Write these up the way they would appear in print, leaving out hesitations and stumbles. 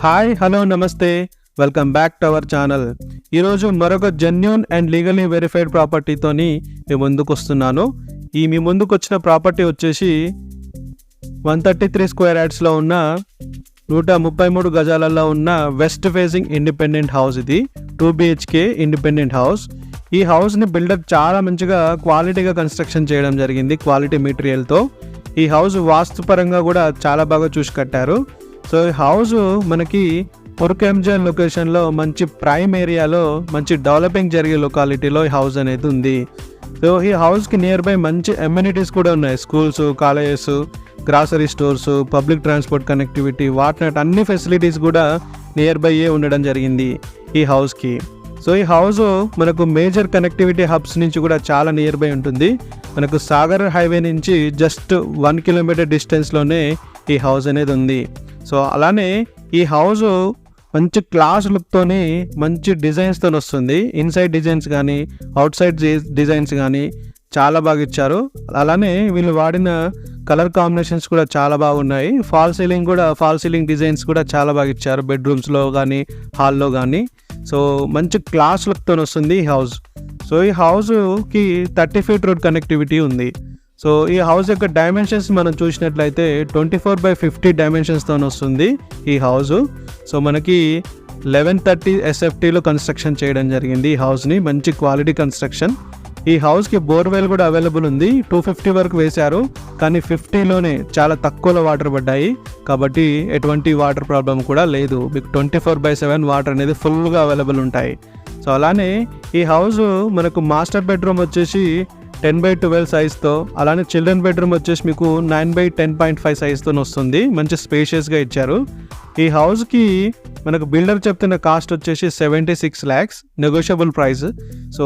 Hi hello నమస్తే, welcome back to our channel. ఈరోజు మరొక జెన్యూన్ అండ్ లీగల్లీ వెరిఫైడ్ ప్రాపర్టీతోని మీ ముందుకు వస్తున్నాను. మీ ముందుకు వచ్చిన ప్రాపర్టీ వచ్చేసి 133 స్క్వేర్ యార్డ్స్లో ఉన్న 133 గజాలలో ఉన్న వెస్ట్ ఫేసింగ్ ఇండిపెండెంట్ హౌస్. ఇది 2 BHK ఇండిపెండెంట్ హౌస్. ఈ హౌస్ని బిల్డర్ చాలా మంచిగా క్వాలిటీగా కన్స్ట్రక్షన్ చేయడం జరిగింది, క్వాలిటీ మెటీరియల్తో. ఈ హౌస్ వాస్తుపరంగా కూడా చాలా బాగా చూసి కట్టారు. సో ఈ హౌస్ మనకి పొర్కెంజన్ లొకేషన్లో మంచి ప్రైమ్ ఏరియాలో మంచి డెవలపింగ్ జరిగే లొకాలిటీలో ఈ హౌస్ అనేది ఉంది. సో ఈ హౌస్కి నియర్ బై మంచి ఎమ్యూనిటీస్ కూడా ఉన్నాయి. Schools, colleges, grocery stores, public transport connectivity, whatnot అన్ని ఫెసిలిటీస్ కూడా నియర్ బై ఉండడం జరిగింది ఈ హౌస్కి. సో ఈ హౌస్ మనకు మేజర్ కనెక్టివిటీ హబ్స్ నుంచి కూడా చాలా నియర్ బై ఉంటుంది. మనకు సాగర్ హైవే నుంచి జస్ట్ 1 కిలోమీటర్ డిస్టెన్స్లోనే ఈ హౌస్ అనేది ఉంది. సో అలానే ఈ హౌస్ మంచి క్లాస్ లుక్తోని మంచి డిజైన్స్తో వస్తుంది. ఇన్సైడ్ డిజైన్స్ కానీ అవుట్ సైడ్ డిజైన్స్ కానీ చాలా బాగా ఇచ్చారు. అలానే వీళ్ళు వాడిన కలర్ కాంబినేషన్స్ కూడా చాలా బాగున్నాయి. ఫాల్ సీలింగ్ డిజైన్స్ కూడా చాలా బాగా ఇచ్చారు, బెడ్రూమ్స్లో కానీ హాల్లో కానీ. సో మంచి క్లాస్ లుక్తో వస్తుంది ఈ హౌస్. సో ఈ హౌస్కి 30 ఫీట్ రోడ్ కనెక్టివిటీ ఉంది. సో ఈ హౌస్ యొక్క డైమెన్షన్స్ మనం చూసినట్లయితే 24/50 డైమెన్షన్స్తో వస్తుంది ఈ హౌస్. సో మనకి 1130 SFTలో కన్స్ట్రక్షన్ చేయడం జరిగింది ఈ హౌస్ని. మంచి క్వాలిటీ కన్స్ట్రక్షన్. ఈ హౌస్కి బోర్వెల్ కూడా అవైలబుల్ ఉంది. 250 వరకు వేశారు, కానీ 50లోనే చాలా తక్కువలో వాటర్ పడ్డాయి. కాబట్టి ఎటువంటి వాటర్ ప్రాబ్లం కూడా లేదు. మీకు 24/7 వాటర్ అనేది ఫుల్గా అవైలబుల్ ఉంటాయి. సో అలానే ఈ హౌస్ మనకు మాస్టర్ బెడ్రూమ్ వచ్చేసి 10/12 సైజ్తో, అలానే చిల్డ్రన్ బెడ్రూమ్ వచ్చేసి మీకు 9/10.5 సైజ్తో వస్తుంది. మంచి స్పేషియస్గా ఇచ్చారు. ఈ హౌస్కి మనకు బిల్డర్ చెప్తున్న కాస్ట్ వచ్చేసి 76 lakhs, నెగోషియబుల్ ప్రైస్. సో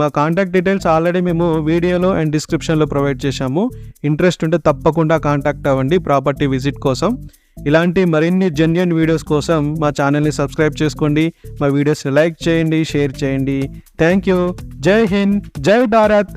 మా కాంటాక్ట్ డీటెయిల్స్ ఆల్రెడీ మేము వీడియోలో అండ్ డిస్క్రిప్షన్లో ప్రొవైడ్ చేశాము. ఇంట్రెస్ట్ ఉంటే తప్పకుండా కాంటాక్ట్ అవ్వండి ప్రాపర్టీ విజిట్ కోసం. ఇలాంటి మరిన్ని జెన్యూన్ వీడియోస్ కోసం మా ఛానల్ని సబ్స్క్రైబ్ చేసుకోండి. మా వీడియోస్ని లైక్ చేయండి, షేర్ చేయండి. Thank you. జై హింద్, జై భారత్.